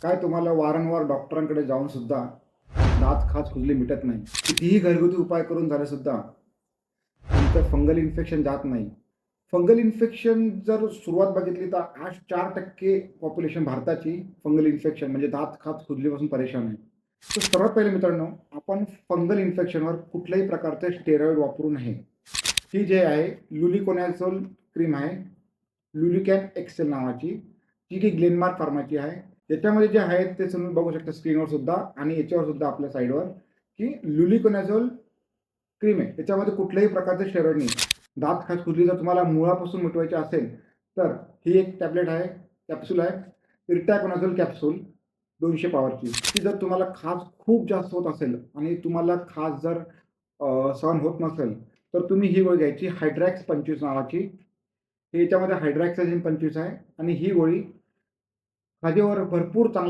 काय तुम्हाला वारंवार डॉक्टरांकडे जाऊन सुद्धा दात खाज खुजली मिटत नाही. कितीही घरगुती उपाय करून झाले सुद्धा तुमचं फंगल इन्फेक्शन जात नाही. फंगल इन्फेक्शन जर सुरुवात बघितली तर आज 4% पॉप्युलेशन भारताची फंगल इन्फेक्शन म्हणजे दात खाज खुजलीपासून परेशान आहे. तर सर्वात पहिले मित्रांनो, आपण फंगल इन्फेक्शनवर कुठल्याही प्रकारचे स्टेरॉइड वापरू नये. ही जे आहे लुलिकोनाझोल क्रीम आहे, लुलिकॅन एक्सेल नावाची, जी की ग्लेनमार्क फार्माची आहे. याच्यामध्ये जे आहे ते तुम्ही बघू शकता स्क्रीनवर सुद्धा आणि याच्यावर सुद्धा आपल्या साईडवर, की लुलिकोनाझोल क्रीम आहे. त्याच्यामध्ये कुठल्याही प्रकारचे स्टेरॉइड नाही. दात खाज खुजली जर तुम्हाला मुळापासून मिटवायची असेल, तर ही एक टॅबलेट आहे, कॅप्सूल आहे, इर्टाकोनाझोल कॅप्सूल 200 पॉवरची. ती जर तुम्हाला खाज खूप जास्त होत असेल आणि तुम्हाला खाज जर सहन होत नसेल, तर तुम्ही ही गोळी घ्यायची हायड्रॅक्स 25 नावाची. हे याच्यामध्ये हायड्रॉक्सिजन 25 आहे आणि ही गोळी खाजेवर भरपूर चांगल्या